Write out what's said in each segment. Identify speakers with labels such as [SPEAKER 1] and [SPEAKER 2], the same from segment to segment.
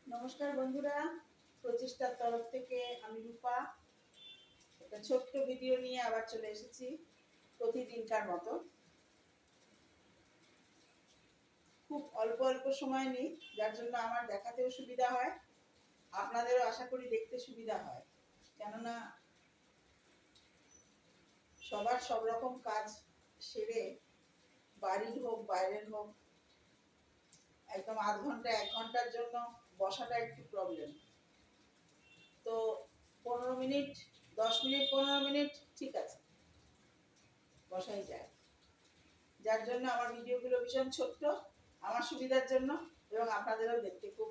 [SPEAKER 1] নমস্কার বন্ধুরা, প্রচেষ্টার তরফ থেকে আমি রূপা একটা ছোট্ট ভিডিও নিয়ে আবার চলে এসেছি প্রতিদিনকার মতো। খুব অল্প অল্প সময় নিই, যার জন্য আমার দেখাতেও সুবিধা হয়, আপনাদেরও আশা করি দেখতে সুবিধা হয়। কেননা সবার সব রকম কাজ সেরে বাড়ির হোক বাইরের হোক একদম আধ ঘন্টা 1 ঘন্টার জন্য বসাটা একটু প্রবলেম। তো 15 মিনিট, 10 মিনিট, 15 মিনিট ঠিক আছে, বসাই যায়। যার জন্য আমার ভিডিওগুলো ভীষণ ছোট্ট, আমার সুবিধার জন্য, এবং আপনাদেরও দেখতে খুব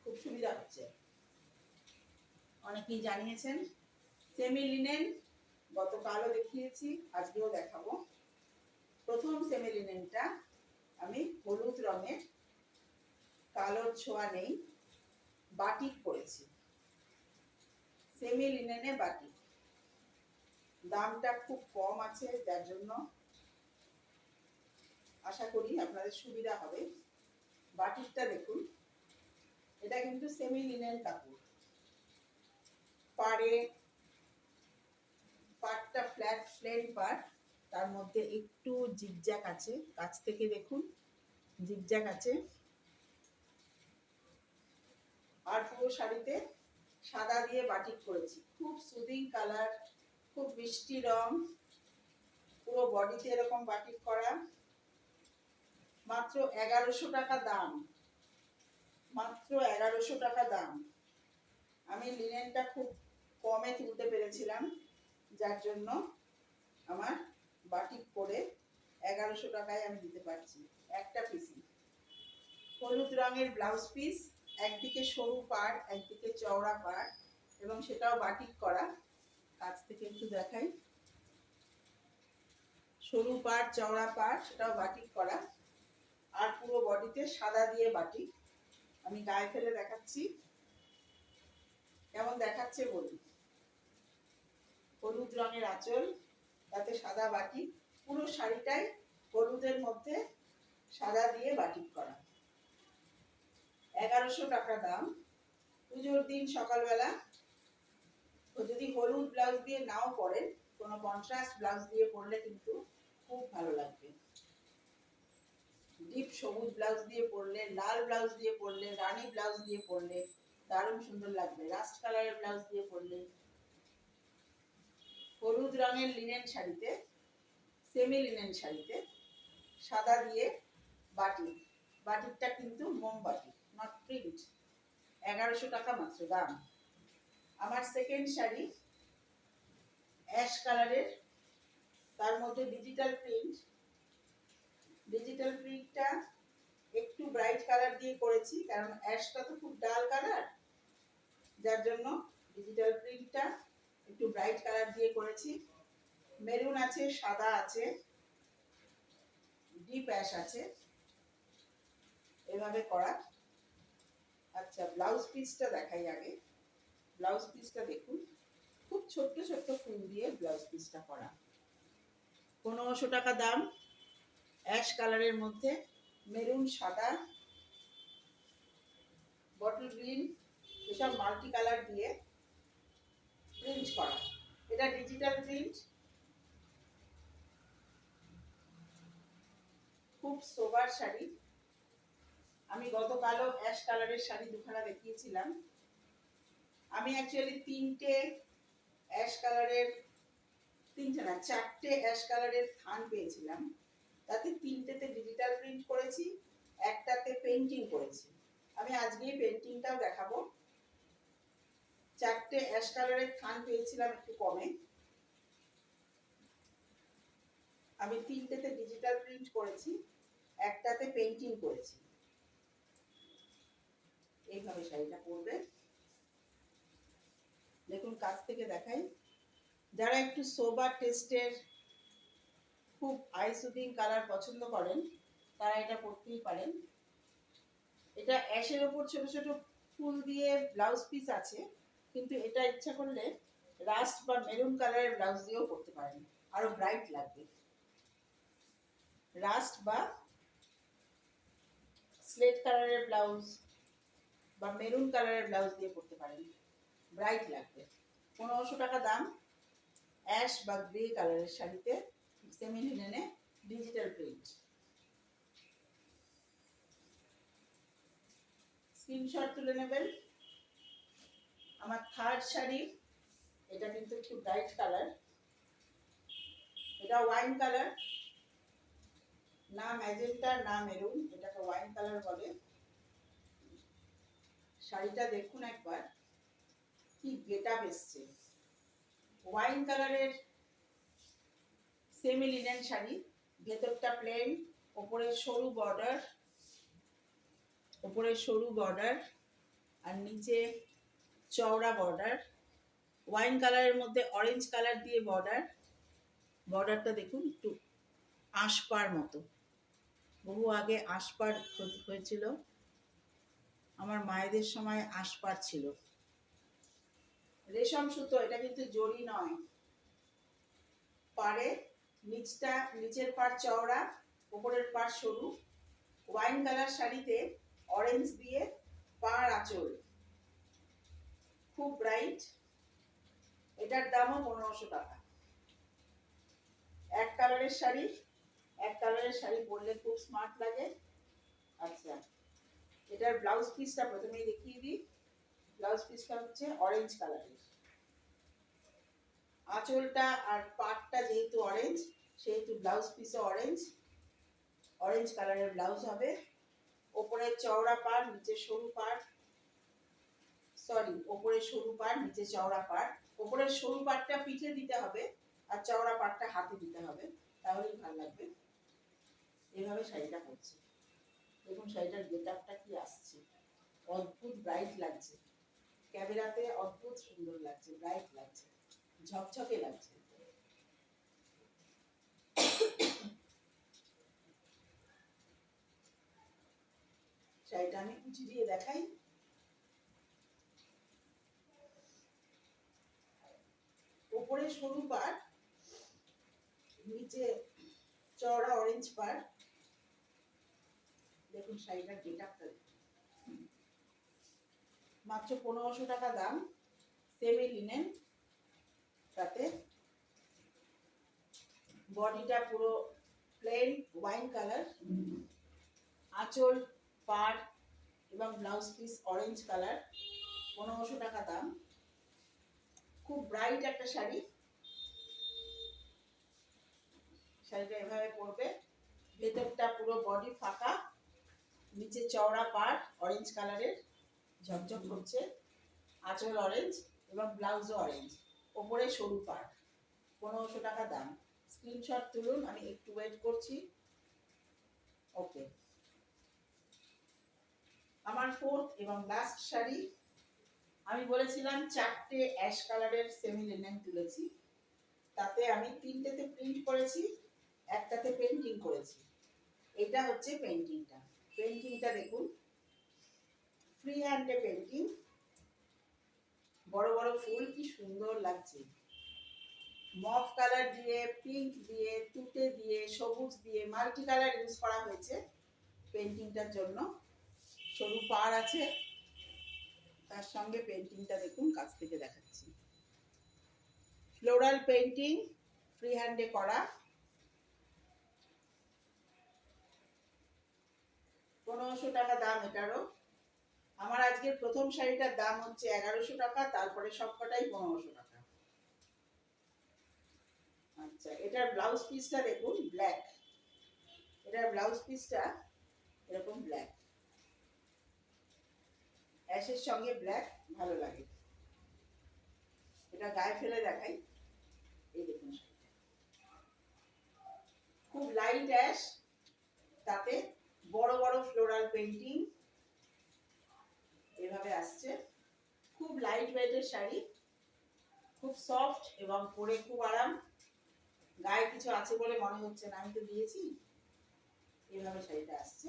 [SPEAKER 1] খুব সুবিধা হচ্ছে। অনেকেই জানিয়েছেন সেমি লিনেন, গতকালও দেখিয়েছি, আজকেও দেখাবো। প্রথম সেমি লিনেনটা আমি হলুদ রঙের, কালোর ছোঁয়া নেই, বাটিক করেছি। সেমি লিনেনে বাটিক, দামটা খুব কম আছে, যার জন্য আশা করি আপনাদের সুবিধা হবে। বাটিকটা দেখুন, এটা কিন্তু সেমি লিনেন কাপড়। পাটটা ফ্ল্যাট প্লেন পাট, তার মধ্যে একটু জিগজ্যাগ আছে, কাছ থেকে দেখুন জিগজ্যাগ আছে। আর পুরো শাড়িতে সাদা দিয়ে বাটিক করেছি, খুব সুদিং কালার, খুব মিষ্টি রং, পুরো বডিতে এরকম বাটিক করা। মাত্র 1100 টাকা দাম, মাত্র 1100 টাকা দাম। আমি লিনেনটা খুব কমে তুলতে পেরেছিলাম, যার জন্য আমার বাটিক করে 1100 টাকায় আমি দিতে পারছি একটা পিসি। হলুদ রঙের ব্লাউজ পিস, একদিকে সরু পাড় একদিকে চওড়া পাড়, এবং সেটাও বাটিক করা। কাছ থেকে একটু দেখাই, সরু পাড় চওড়া পাড়, সেটাও বাটিক করা। আর পুরো বডিতে সাদা দিয়ে বাটিক। আমি গায়ে ফেলে দেখাচ্ছি কেমন দেখাচ্ছে বলুন। হলুদ রঙের আঁচল, তাতে সাদা বাটিক, পুরো শাড়িটাই হলুদের মধ্যে সাদা দিয়ে বাটিক করা। 1100 টাকা দাম। পুজোর দিন সকালবেলা যদি হলুদ ব্লাউজ দিয়ে নাও পরেন, কোনো কন্ট্রাস্ট ব্লাউজ দিয়ে পরলে কিন্তু খুব ভালো লাগবে। ডিপ সবুজ ব্লাউজ দিয়ে পরলে, লাল ব্লাউজ দিয়ে পরলে, রানী ব্লাউজ দিয়ে পরলে দারুণ সুন্দর লাগবে। রাস্ট কালারের ব্লাউজ দিয়ে পরলে। হলুদ রঙের লিনেন শাড়িতে, সেমি লিনেন শাড়িতে সাদা দিয়ে বাটিক। বাটিকটা কিন্তু মোমবাটি, নট প্রিন্ট। 1100 টাকা মাত্র দাম। আমার সেকেন্ড শাড়ি অ্যাশ কালারের, তার মধ্যে ডিজিটাল প্রিন্ট। ডিজিটাল প্রিন্টটা একটু ব্রাইট কালার দিয়ে করেছি, কারণ অ্যাশটা তো খুব ডাল কালার, যার জন্য ডিজিটাল প্রিন্টটা একটু ব্রাইট কালার দিয়ে করেছি। মেরুন আছে, সাদা আছে, ডিপ অ্যাশ আছে, এভাবে করা। আচ্ছা, ব্লাউজ পিসটা দেখাই আগে। ব্লাউজ পিসটা দেখুন, খুব ছোট্ট ছোট্ট ফুল দিয়ে ব্লাউজ পিসটা করা। 1500 টাকা দাম। অ্যাশ কালারের মধ্যে মেরুন, সাদা, বটল গ্রিন, এসব মাল্টি কালার দিয়ে প্রিন্ট করা। এটা ডিজিটাল প্রিন্ট, খুব সোবার শাড়ি। আমি গতকালও অ্যাশ কালারের শাড়ি দুখানা দেখিয়েছিলাম। আমি অ্যাকচুয়ালি চারটে অ্যাশ কালারের থান পেয়েছিলাম, তাতে 3টেতে ডিজিটাল প্রিন্ট করেছি, একটাতে পেন্টিং করেছি। আমি আজকেই পেন্টিংটাও দেখাবো। 4টে অ্যাশ কালারের থান পেয়েছিলাম একটু কমে, আমি 3টেতে ডিজিটাল প্রিন্ট করেছি, একটাতে পেন্টিং করেছি। এইভাবে শাড়িটা পরবে, দেখুন কাছ থেকে দেখাই। যারা একটু সোবার টেস্টের, খুব আই সুদিং কালার পছন্দ করেন, তারা এটা পরতেই পারেন। এটা অ্যাশের ওপর ছোট ছোট ফুল দিয়ে ব্লাউজ পিস আছে, কিন্তু এটা ইচ্ছা করলে রাস্ট বা মেরুন কালারের ব্লাউজ দিয়েও পরতে পারেন, আরো ব্রাইট লাগবে। রাস্ট বা স্লেট কালারের ব্লাউজ বা মেরুন কালারের ব্লাউজ দিয়ে পরতে পারেন, ব্রাইট লাগবে। 1500 টাকা দাম। অ্যাশ বা গ্রে কালারের শাড়িতে সেমি লিনেনে ডিজিটাল প্রিন্ট। স্ক্রিনশট তুলে নেবেন। আমার থার্ড শাড়ি, এটা কিন্তু একটু ব্রাইট কালার, এটা ওয়াইন কালার, না ম্যাজেন্টা না মেরুন, এটাকে ওয়াইন কালার বলে। শাড়িটা দেখুন একবার, কি গেটআপ এসছে। ওয়াইন কালারের সেমি লিনেন শাড়ি, ভেতরটা প্লেন, ওপরে সরু বর্ডার আর নিচে চওড়া বর্ডার। ওয়াইন কালারের মধ্যে অরেঞ্জ কালার দিয়ে বর্ডারটা দেখুন একটু আঁশপাড় মতো। বহু আগে আঁশপাড় হয়েছিল, আমার মায়েদের সময় আঁশপাড় ছিল। রেশম সুতো, এটা কিন্তু জরি নয়। পাড়ে নিচের পাড় চওড়া, উপরের পাড় সরু। ওয়াইন কালার শাড়িতে অরেঞ্জ দিয়ে পাড় আঁচল, খুব ব্রাইট। এটার দামও 1500 টাকা। এক কালারের শাড়ি পরলে খুব স্মার্ট লাগে। আচ্ছা, এটার ব্লাউজ পিসটা প্রথমেই দেখিয়ে দিই। ব্লাউজ পিসটা হচ্ছে অরেঞ্জ কালারের। আঁচলটা আর পাটটা যেহেতু অরেঞ্জ, সেহেতু ব্লাউজ পিসও অরেঞ্জ কালারের ব্লাউজ হবে। ওপরে চওড়া পাড়, নিচে সরু পাড়, ওপরে সরু পাড়, নিচে চওড়া পাড়। ওপরের সরু পাড়টা পিঠে দিতে হবে আর চওড়া পাড়টা হাতে দিতে হবে, তাহলেই ভালো লাগবে। এইভাবে শাড়িটা করছে। দেখুন শাড়িটার গেটআপটা কি আসছে, অদ্ভুত ব্রাইট লাগছে। ক্যামেরাতে অদ্ভুত সুন্দর লাগছে, ব্রাইট লাগছে, ঝকঝকে লাগছে। শাড়িটা আমি কুচি দিয়ে দেখাই। উপরে সরু পাড়, নিচে চওড়া অরেঞ্জ পাড়। দেখুন শাড়িটার গেটআপটা মাত্র 1500 টাকা দাম, সেমি লিনেন। তাতে বডিটা পুরো প্লেন ওয়াইন কালার, আঁচল পাড় এবং ব্লাউজ পিস অরেঞ্জ কালার। 1500 টাকা দাম, খুব ব্রাইট একটা শাড়ি। শাড়িটা এভাবে পরবে, ভেতরটা পুরো বডি ফাঁকা, নিচে চওড়া পাড় অরেঞ্জ কালারের ঝকঝক করছে, আঁচল অরেঞ্জ এবং ব্লাউজও অরেঞ্জ, ওপরে সরু পাড়। 1500 টাকা দাম। স্ক্রিনশট তুলুন, আমি একটু ওয়েট করছি। ওকে, আমার ফোর্থ এবং লাস্ট শাড়ি। আমি বলেছিলাম 4টে অ্যাশ কালারের সেমি লিনেন তুলেছি, তাতে আমি 3টেতে প্রিন্ট করেছি, একটাতে পেন্টিং করেছি। এটা হচ্ছে পেন্টিংটা দেখুন, ফ্রি হ্যান্ডে পেন্টিং, বড় বড় ফুল, কি সুন্দর লাগছে। মভ কালার দিয়ে, পিঙ্ক দিয়ে, তুতে দিয়ে, সবুজ দিয়ে মাল্টি কালার ইউজ করা হয়েছে পেন্টিংটার জন্য। সরু পাড় আছে, তার সঙ্গে পেন্টিংটা দেখুন, কাছ থেকে দেখাচ্ছি। ফ্লোরাল পেন্টিং, ফ্রি হ্যান্ডে করা। 1500 টাকা দাম এটারও। আমার আজকের প্রথম শাড়িটার দাম হচ্ছে 1100 টাকা, তারপরে সবকটাই 1500 টাকা। আচ্ছা, এটার ব্লাউজ পিসটা দেখুন, ব্ল্যাক। এটার ব্লাউজ পিসটা এরকম ব্ল্যাক, অ্যাশের সঙ্গে ব্ল্যাক ভালো লাগে। এটা গায়ে ফেলে দেখাই। এই দেখুন শাড়িটা, খুব লাইট অ্যাশ, তাতে বড় বড় ফ্লোরাল পেন্টিং এভাবে আসছে। খুব লাইট ওয়েটের শাড়ি, খুব সফট এবং পরে খুব আরাম। গায়ে কিছু আছে বলে মনে হচ্ছে না, আমি তো দিয়েছি। এভাবে শাড়িটা আসছে,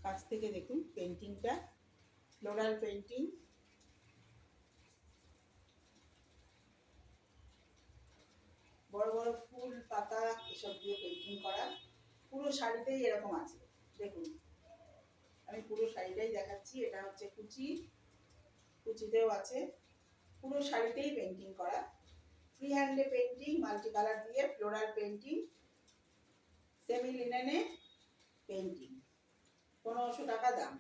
[SPEAKER 1] কাছ থেকে দেখুন পেন্টিংটা, ফ্লোরাল পেন্টিং। বড় বড় ফুল পাতা এসব দিয়ে পেন্টিং করা। পুরো শাড়িতেই এরকম আছে। দেখুন, আমি পুরো শাড়িটাই দেখাচ্ছি। এটা হচ্ছে কুচি, কুচিতেও আছে। পুরো শাড়িতেই পেন্টিং করা, ফ্রি হ্যান্ডে পেন্টিং, মাল্টি কালার দিয়ে ফ্লোরাল পেন্টিং, সেমি লিনেনে পেন্টিং, 1500 টাকা দাম।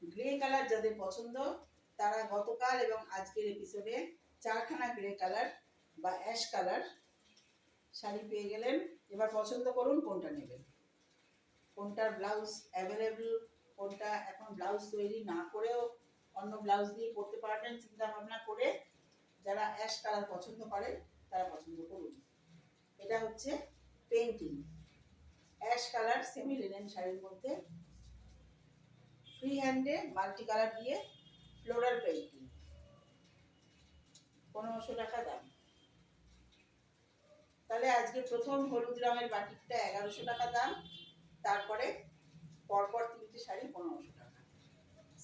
[SPEAKER 1] গ্রে কালার যাদের পছন্দ তারা গতকাল এবং আজকের এপিসোডে 4খানা গ্রে কালার বা অ্যাশ কালার শাড়ি পেয়ে গেলেন। এবার পছন্দ করুন কোনটা নেবেন, কোনটার ব্লাউজ অ্যাভেলেবল, কোনটা এখন ব্লাউজ তৈরি না করেও অন্য ব্লাউজ দিয়ে করতে পারবেন, চিন্তা ভাবনা করে যারা অ্যাশ কালার পছন্দ করেন তারা পছন্দ করুন। এটা হচ্ছে painting ash colour semi linen শাড়ির মধ্যে ফ্রি হ্যান্ডে মাল্টি কালার দিয়ে ফ্লোরাল পেন্টিং, 1500 টাকা দাম। তাহলে আজকে প্রথম হলুদ রঙের বাটিকটা 1100 টাকা দাম, তারপরে পরপর 3টে শাড়ি 1500 টাকা।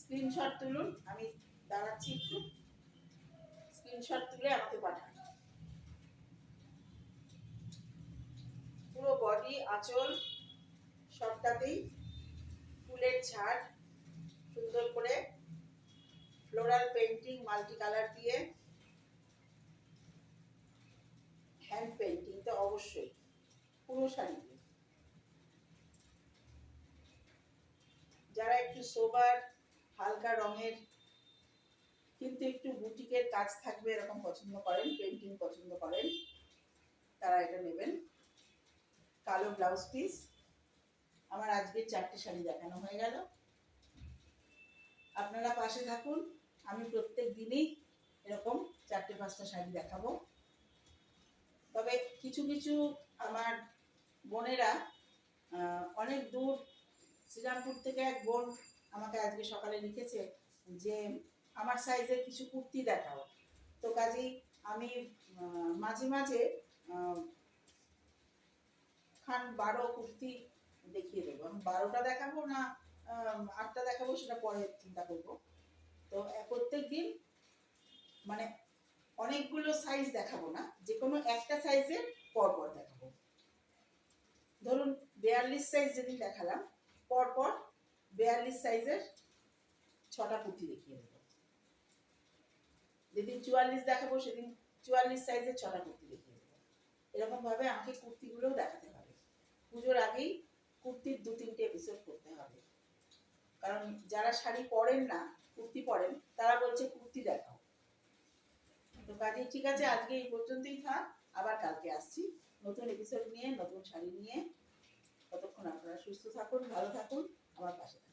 [SPEAKER 1] স্ক্রিনশট তুলুন, আমি দাঁড়াচ্ছি একটু, স্ক্রিনশট তুলে আমাকে পাঠান। পুরো বডি আঁচল সবটাতেই ফুলের ঝাড়, সুন্দর করে ফ্লোরাল পেন্টিং মাল্টি কালার দিয়ে, হ্যান্ড পেন্টিং তো অবশ্যই পুরো শাড়িতে। যারা একটু সোবার হালকা রঙের কিন্তু একটু বুটিকের কাজ থাকবে এরকম পছন্দ করেন, পেন্টিং পছন্দ করেন, তারা এটা নেবেন। কালো ব্লাউজ পিস। আমার আজকে 4টে শাড়ি দেখানো হয়ে গেল। আপনারা পাশে থাকুন, আমি প্রত্যেক দিনই এরকম 4টে-5টা শাড়ি দেখাবো। তবে কিছু কিছু আমার বোনেরা অনেক দূর, শ্রীরামপুর থেকে এক বোন আমাকে আজকে সকালে লিখেছে যে আমার সাইজের কিছু কুর্তি দেখাও। তো কাজেই আমি মাঝে মাঝে খান 12 কুর্তি দেখিয়ে দেবো। আমি 12টা দেখাবো না 8টা দেখাবো সেটা পরে চিন্তা করবো। তো প্রত্যেক দিন মানে অনেকগুলো সাইজ দেখাবো না, যে কোনো একটা সাইজের পরপর দেখাবো। ধরুন 42 সাইজ যেদিন দেখালাম, পরপর 42 সাইজের 6টা কুর্তি দেখিয়ে দেবো। যেদিন 44 দেখাবো সেদিন 44 সাইজের 6টা কুর্তি দেখিয়ে দেবো। এরকম ভাবে আমাকে কুর্তিগুলোও দেখাতে হবে। পুজোর আগেই কুর্তির 2-3টে এপিসোড করতে হবে, কারণ যারা শাড়ি পরেন না কুর্তি পরেন তারা বলছে কুর্তি দেখাও। তো কাজে ঠিক আছে, আজকে এই পর্যন্তই থাক, আবার কালকে আসছি নতুন এপিসোড নিয়ে, নতুন শাড়ি নিয়ে। ততক্ষণ আপনারা সুস্থ থাকুন, ভালো থাকুন, আমার পাশে থাকুন।